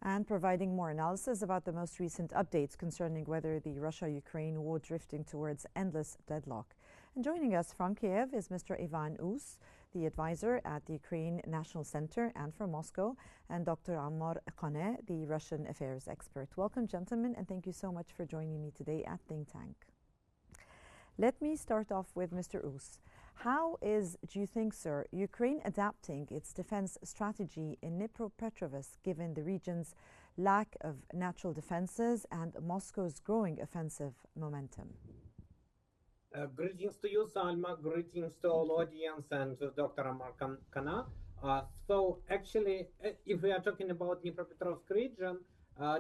and providing more analysis about the most recent updates concerning whether the Russia-Ukraine war drifting towards endless deadlock. And joining us from Kyiv is Mr. Ivan Us, the advisor at the Ukraine National Center and from Moscow, and Dr. Qnews, the Russian affairs expert. Welcome, gentlemen, and thank you so much for joining me today at Think Tank. Let me start off with Mr. Us. How is, do you think, sir, Ukraine adapting its defense strategy in Dnipropetrovsk given the region's lack of natural defenses and Moscow's growing offensive momentum? Greetings to you, Salma. Greetings to all audience and to Dr. Amar Kana. So actually, if we are talking about Dnipropetrovsk region,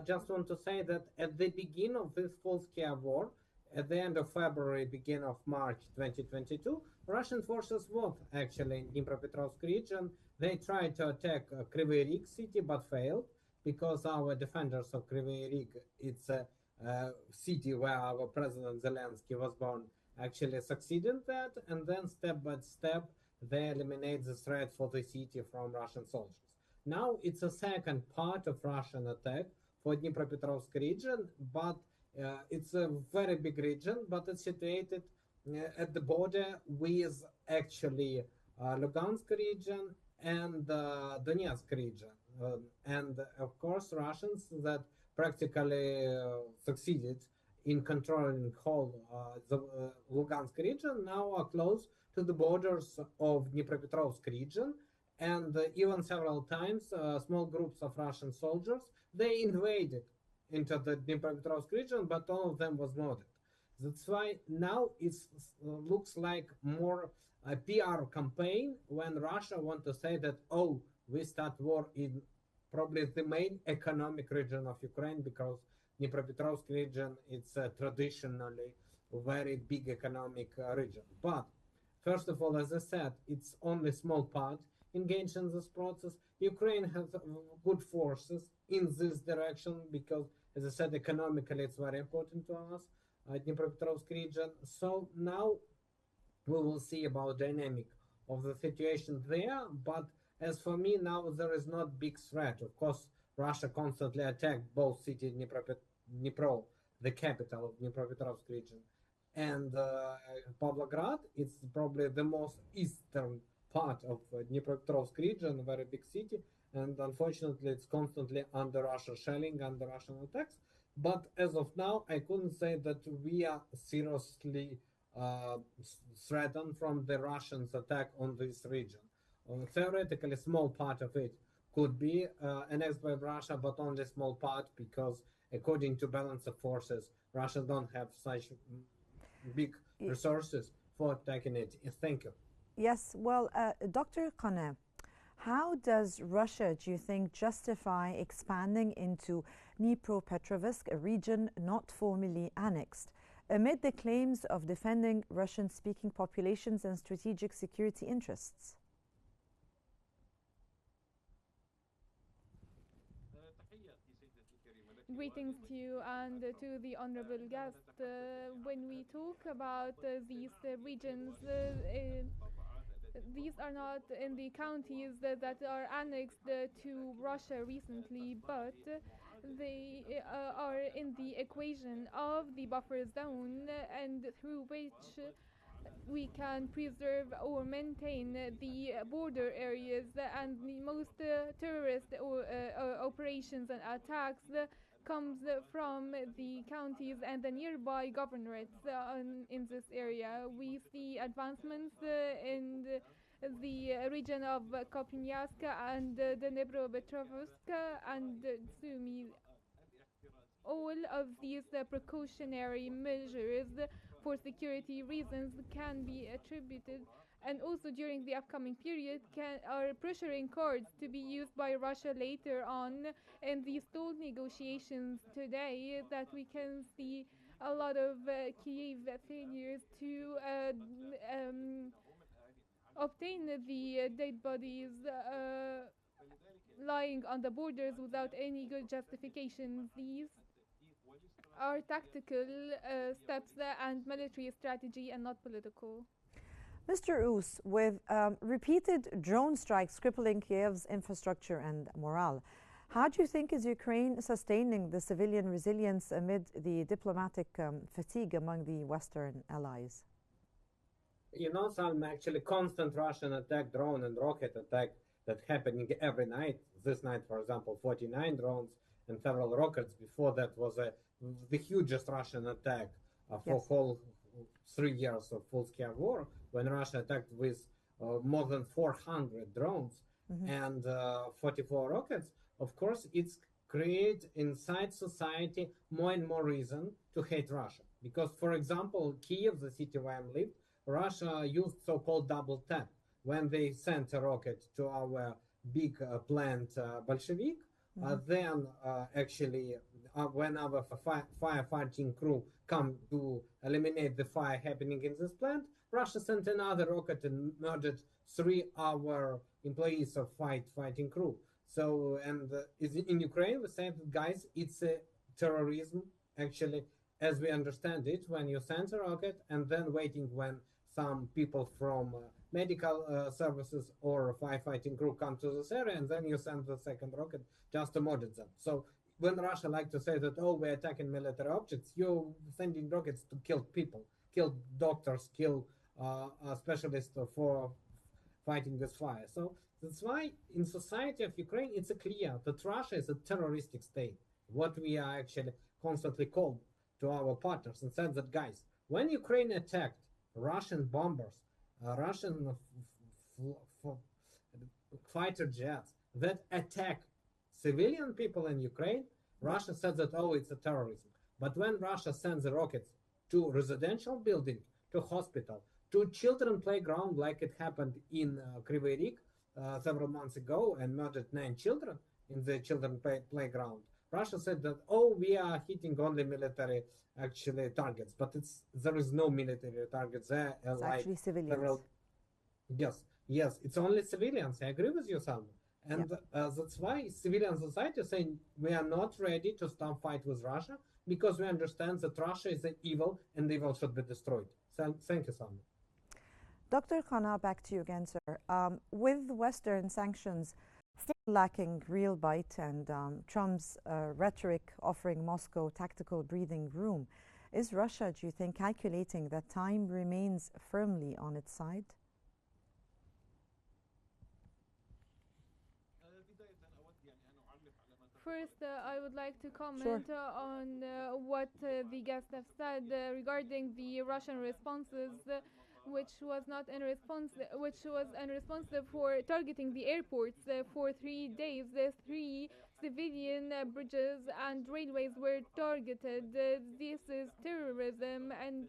just want to say that at the beginning of this full-scale war, at the end of February, beginning of March 2022, Russian forces were actually in Dnipropetrovsk region. They tried to attack Kryvyi Rih city but failed because our defenders of Kryvyi Rih, it's a city where our President Zelensky was born, actually succeeded that, and then step by step they eliminate the threat for the city from Russian soldiers. Now it's a second part of Russian attack for Dnipropetrovsk region, but it's a very big region, but it's situated at the border with actually Lugansk region and Donetsk region. And of course, Russians that practically succeeded in controlling whole the Lugansk region now are close to the borders of Dnipropetrovsk region. And even several times, small groups of Russian soldiers, they invaded into the Dnipropetrovsk region, but all of them was murdered. That's why now it looks like more a PR campaign when Russia want to say that, oh, we start war in probably the main economic region of Ukraine, because Dnipropetrovsk region it's traditionally a very big economic region. But first of all, as I said, it's only small part engaged in this process. Ukraine has good forces in this direction because, as I said, economically it's very important to us, Dnipropetrovsk region. So now we will see about dynamic of the situation there. But as for me, now there is not big threat. Of course, Russia constantly attacked both cities, Dnipro, the capital of Dnipropetrovsk region, and Pavlograd. It's probably the most eastern part of Dnipropetrovsk region, a very big city, and unfortunately it's constantly under Russian shelling, under Russian attacks. But as of now, I couldn't say that we are seriously threatened from the Russians' attack on this region. Theoretically, a small part of it could be annexed by Russia, but only a small part because according to balance of forces, Russia don't have such big resources for attacking it. Thank you. Yes, well, Dr. Qnews, how does Russia, do you think, justify expanding into Dnipropetrovsk, a region not formally annexed, amid the claims of defending Russian-speaking populations and strategic security interests? Greetings to you and to the honorable guest. When we talk about these regions, these are not in the counties that are annexed to Russia recently, but they are in the equation of the buffer zone, and through which we can preserve or maintain the border areas, and the most terrorist operations and attacks comes from the counties and the nearby governorates in this area. We see advancements in the region of Kopyansk and Dnipropetrovsk and Sumy. All of these precautionary measures for security reasons can be attributed, and also during the upcoming period are pressuring cards to be used by Russia later on in the stalled negotiations today, that we can see a lot of Kyiv failures to obtain the dead bodies lying on the borders without any good justification. These are tactical steps and military strategy and not political. Mr. Us, with repeated drone strikes crippling Kyiv's infrastructure and morale, How do you think is Ukraine sustaining the civilian resilience amid the diplomatic fatigue among the Western allies? You know, some actually constant Russian attack, drone and rocket attack that happening every night. This night, for example, 49 drones and several rockets. Before that was the hugest Russian attack for Yes. whole 3 years of full-scale war, when Russia attacked with more than 400 drones and 44 rockets. Of course, it's create inside society more and more reason to hate Russia. Because, for example, Kyiv, the city where I live, Russia used so-called double tap when they sent a rocket to our big plant Bolshevik. Then actually, when our firefighting crew come to eliminate the fire happening in this plant, Russia sent another rocket and murdered 3 our employees of fighting crew. So, and in Ukraine, we say, guys, it's a terrorism actually, as we understand it, when you send a rocket and then waiting when some people from medical services or firefighting crew come to this area, and then you send the second rocket just to murder them. So when Russia like to say that, oh, we're attacking military objects, you're sending rockets to kill people, kill doctors, kill specialists for fighting this fire. So that's why in society of Ukraine, it's clear that Russia is a terroristic state. What we are actually constantly called to our partners and said that, guys, when Ukraine attacked Russian bombers, Russian fighter jets that attack civilian people in Ukraine, Russia said that, oh, it's a terrorism. But when Russia sends the rockets to residential building, to hospital, to children playground, like it happened in Kryvyi Rih several months ago and murdered 9 children in the children playground, Russia said that, oh, we are hitting only military actually targets, but there is no military targets there. It's like actually civilians. several, yes, it's only civilians. I agree with you, Salma. And that's why civilian society is saying we are not ready to stop fight with Russia because we understand that Russia is an evil and evil should be destroyed. Thank you, Salma. Dr. Khanna, back to you again, sir. With Western sanctions still lacking real bite and Trump's rhetoric offering Moscow tactical breathing room, is Russia, do you think, calculating that time remains firmly on its side? First, I would like to comment on what the guests have said regarding the Russian responses, which was not in response, which was unresponsive for targeting the airports for 3 days. The 3 civilian bridges and railways were targeted. This is terrorism, and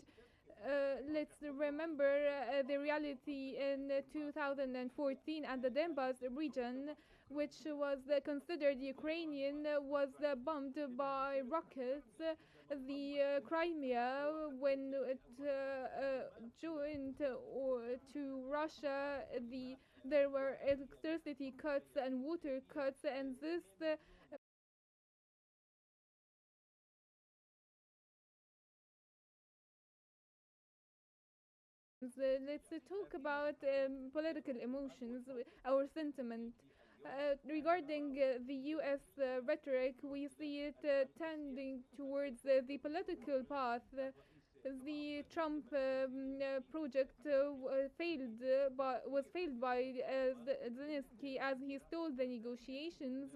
let's remember the reality in 2014 and the Donbas region, which was considered Ukrainian, was bombed by rockets. The Crimea, when it joined to Russia, there were electricity cuts and water cuts, and this let's talk about political emotions, our sentiment. Regarding the US rhetoric, we see it tending towards the political path. The Trump project was failed by Zelensky as he stole the negotiations.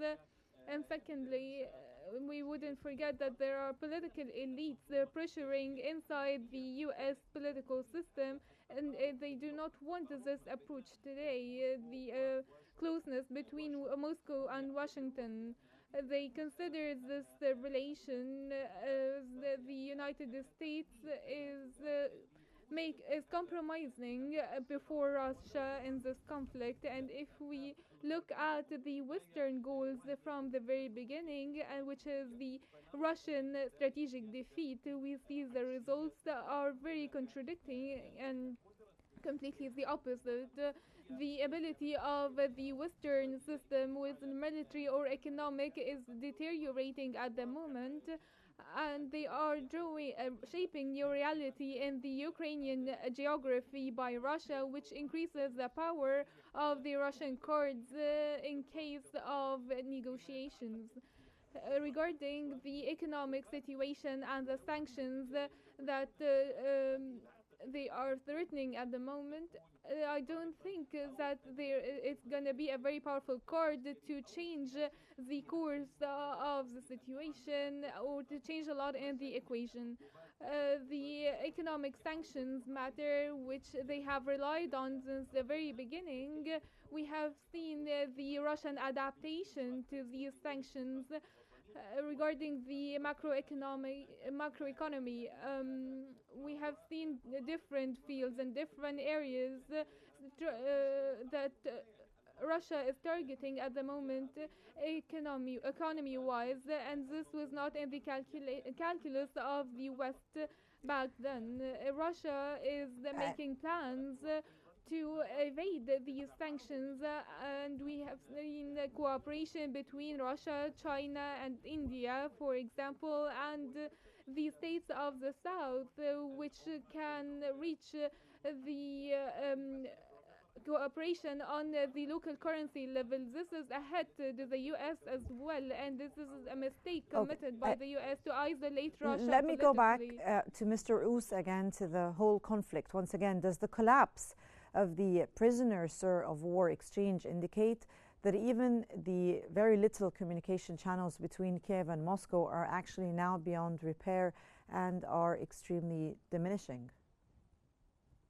And secondly, we wouldn't forget that there are political elites pressuring inside the US political system, and they do not want this approach today. The closeness between Moscow and Washington. They consider this relation as the United States is compromising before Russia in this conflict. And if we look at the Western goals from the very beginning, which is the Russian strategic defeat, we see the results are very contradicting, and completely the opposite. The ability of the Western system with military or economic is deteriorating at the moment, and they are shaping new reality in the Ukrainian geography by Russia, which increases the power of the Russian cards in case of negotiations. Regarding the economic situation and the sanctions that they are threatening at the moment, I don't think that it's going to be a very powerful card to change the course of the situation or to change a lot in the equation. The economic sanctions matter, which they have relied on since the very beginning. We have seen the Russian adaptation to these sanctions. Regarding the macroeconomy, we have seen different fields and different areas that Russia is targeting at the moment, economy wise, and this was not in the calculus of the West back then. Russia is making plans to evade these sanctions, and we have seen cooperation between Russia, China, and India, for example, and the states of the south, which can reach the cooperation on the local currency level. This is ahead to the US as well, and this is a mistake committed by the US to isolate Russia. Let me go back to Mr. Ous again, to the whole conflict. Once again, does the collapse of the prisoners of war exchange indicate that even the very little communication channels between Kiev and Moscow are actually now beyond repair and are extremely diminishing?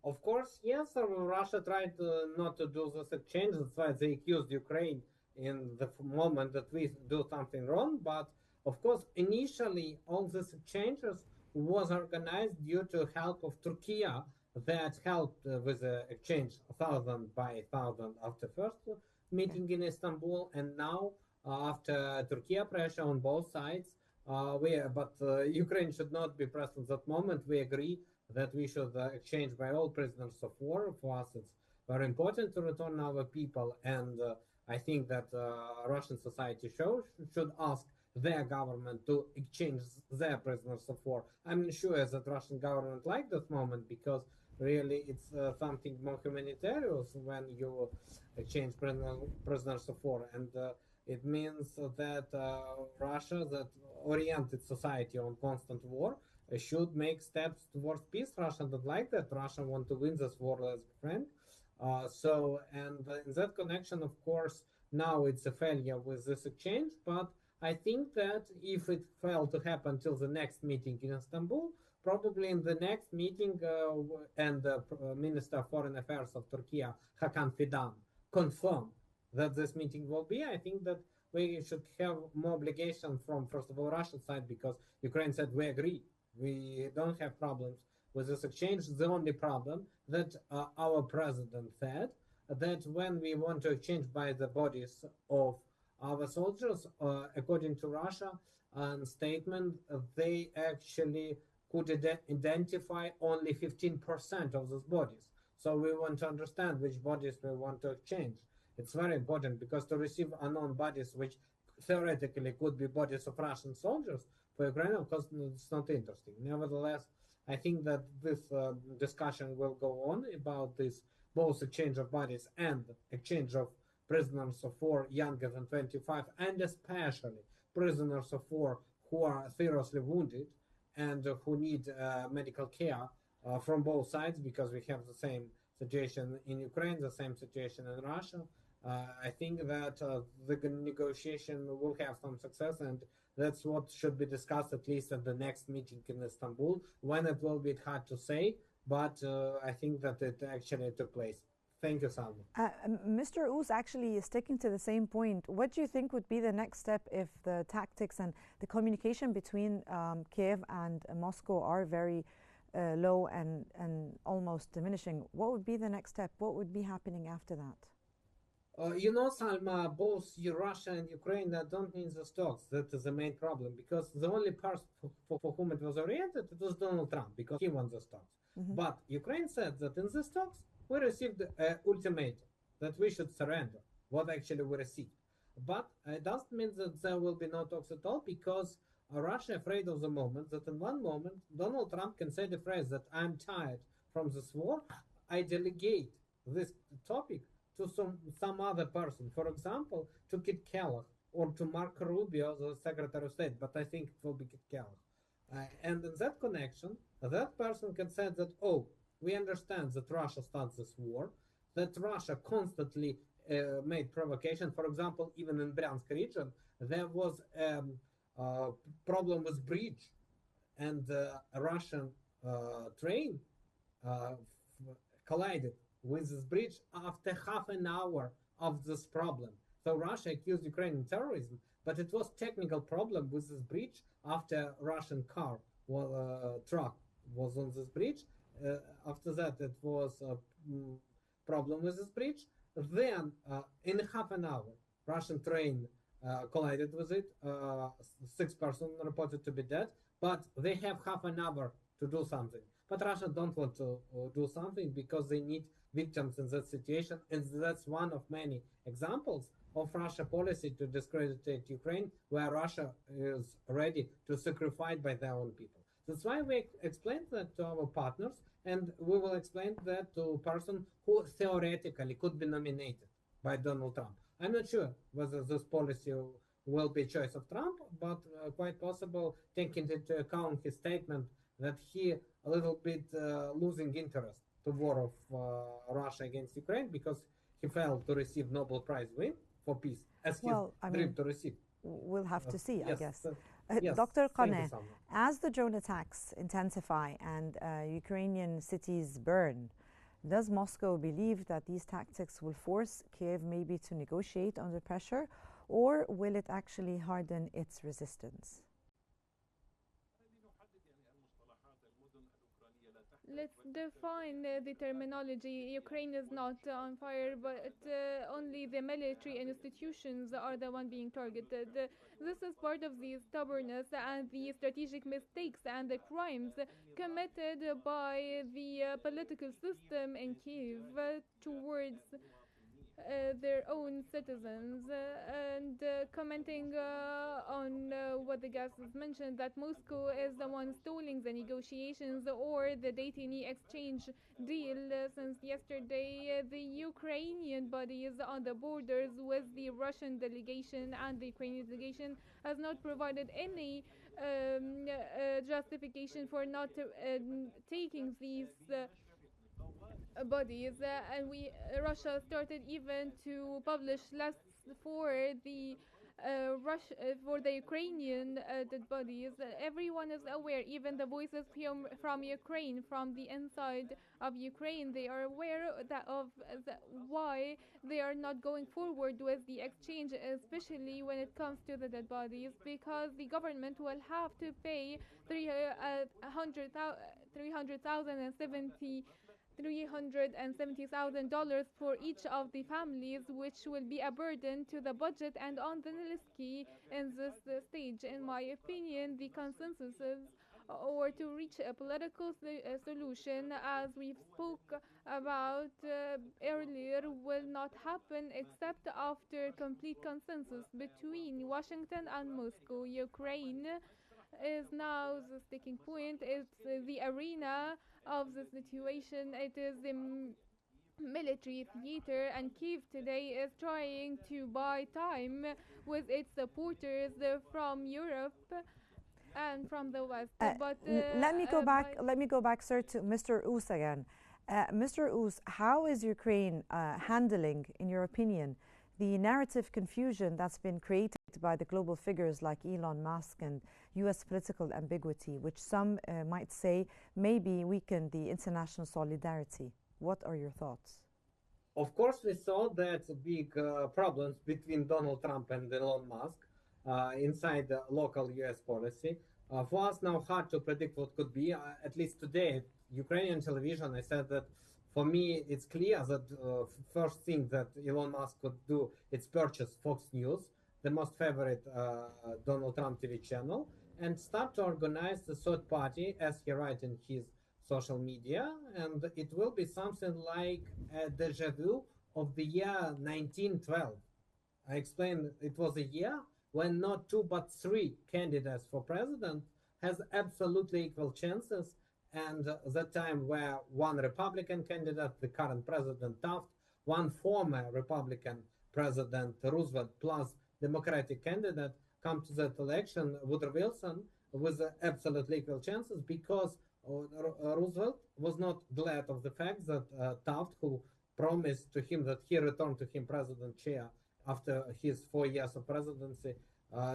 Of course, yes. Russia tried not to do this exchange. That's why they accused Ukraine in the moment that we do something wrong. But of course, initially, all these exchanges was organized due to help of Turkey that helped with the exchange 1,000 by 1,000 after first meeting in Istanbul, and now after Turkey pressure on both sides, Ukraine should not be present at that moment. We agree that we should exchange by all prisoners of war. For us, it's very important to return our people, and I think that Russian society should ask their government to exchange their prisoners of war. I'm not sure that Russian government like this moment, because really it's something more humanitarian when you exchange prisoners of war, and it means that Russia, that oriented society on constant war, should make steps towards peace. Russia don't like that. Russia want to win this war, let's be frank. In that connection, of course, now it's a failure with this exchange, but I think that if it failed to happen till the next meeting in Istanbul, probably in the next meeting, and the Minister of Foreign Affairs of Turkey, Hakan Fidan, confirmed that this meeting will be, I think that we should have more obligation from, first of all, Russian side, because Ukraine said we agree. We don't have problems with this exchange. The only problem that our president said that when we want to exchange by the bodies of our soldiers, according to Russia statement, they actually could identify only 15% of those bodies. So we want to understand which bodies we want to exchange. It's very important, because to receive unknown bodies, which theoretically could be bodies of Russian soldiers, for Ukraine, of course, it's not interesting. Nevertheless, I think that this discussion will go on about this, both exchange of bodies and exchange of prisoners of war younger than 25, and especially prisoners of war who are seriously wounded and who need medical care from both sides, because we have the same situation in Ukraine, the same situation in Russia. I think that the negotiation will have some success, and that's what should be discussed at least at the next meeting in Istanbul. When it will be hard to say, but I think that it actually took place. Thank you, Salma. Mr. Ous, actually sticking to the same point, what do you think would be the next step if the tactics and the communication between Kiev and Moscow are very low and almost diminishing? What would be the next step? What would be happening after that? Salma, both Russia and Ukraine don't need the talks. That is the main problem, because the only person for whom it was oriented, it was Donald Trump, because he won the talks. But Ukraine said that in these talks, we received an ultimatum that we should surrender. What actually we received. But it doesn't mean that there will be no talks at all, because Russia afraid of the moment that in one moment Donald Trump can say the phrase that I'm tired from this war, I delegate this topic to some other person, for example, to Kit Kellogg or to Mark Rubio, the Secretary of State, but I think it will be Kit Kellogg. And in that connection, that person can say that, oh, we understand that Russia starts this war, that Russia constantly made provocation. For example, even in Bryansk region, there was a problem with bridge, and a Russian train uh, collided with this bridge after half an hour of this problem. So Russia accused Ukraine of terrorism, but it was technical problem with this bridge after Russian truck was on this bridge. After that, it was a problem with this bridge. Then, in half an hour, Russian train collided with it. 6 persons reported to be dead, but they have half an hour to do something. But Russia don't want to do something because they need victims in that situation, and that's one of many examples of Russia policy to discredit Ukraine, where Russia is ready to sacrifice by their own people. That's why we explained that to our partners, and we will explain that to a person who theoretically could be nominated by Donald Trump. I'm not sure whether this policy will be choice of Trump, but quite possible, taking into account his statement that he a little bit losing interest to war of Russia against Ukraine, because he failed to receive Nobel Prize win for peace as his dream to receive. We'll have to see, I guess. Yes, Dr. Qnews, as the drone attacks intensify and Ukrainian cities burn, does Moscow believe that these tactics will force Kyiv maybe to negotiate under pressure, or will it actually harden its resistance? Let's define the terminology. Ukraine is not on fire, but only the military institutions are the one being targeted. This is part of the stubbornness and the strategic mistakes and the crimes committed by the political system in Kyiv towards their own citizens. And commenting on what the guest has mentioned, that Moscow is the one stalling the negotiations or the detainee exchange deal. Since yesterday, the Ukrainian bodies on the borders with the Russian delegation and the Ukrainian delegation has not provided any justification for not taking these bodies, and Russia started even to publish lists for the for the Ukrainian dead bodies. Everyone is aware, even the voices from Ukraine, from the inside of Ukraine, they are aware of why they are not going forward with the exchange, especially when it comes to the dead bodies, because the government will have to pay $370,000 for each of the families, which will be a burden to the budget and on Zelensky in this stage. In my opinion, the consensuses or to reach a political solution, as we spoke about earlier, will not happen except after complete consensus between Washington and Moscow. Ukraine is now the sticking point. It's the arena of the situation. It is the military theater, and Kyiv today is trying to buy time with its supporters from Europe and from the West. But let me go back, sir, to Mr. Ouz again. Mr. Ouz, how is Ukraine handling, in your opinion, the narrative confusion that's been created by the global figures like Elon Musk and U.S. political ambiguity, which some might say maybe weakened the international solidarity? What are your thoughts? Of course, we saw that big problems between Donald Trump and Elon Musk inside the local U.S. policy. For us now, hard to predict what could be. At least today, Ukrainian television, I said that for me, it's clear that first thing that Elon Musk could do is purchase Fox News, the most favorite Donald Trump TV channel, and start to organize the third party, as he writes in his social media, and it will be something like a deja vu of the year 1912. I explained it was a year when not two but three candidates for president has absolutely equal chances, and that time where one Republican candidate, the current President Taft, one former Republican President Roosevelt, plus Democratic candidate come to that election, Woodrow Wilson, with absolutely equal chances because Roosevelt was not glad of the fact that Taft, who promised to him that he returned to him president chair after his 4 years of presidency,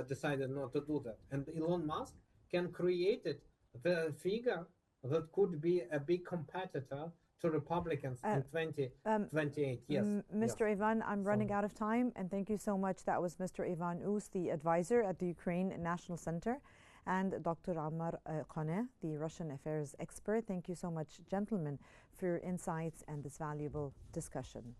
decided not to do that. And Elon Musk can create it, the figure that could be a big competitor to Republicans in 2028. Yes. Mr. Ivan, I'm running out of time, and thank you so much. That was Mr. Ivan Ous, the advisor at the Ukraine National Center, and Dr. Ammar Qaneh, the Russian affairs expert. Thank you so much, gentlemen, for your insights and this valuable discussion.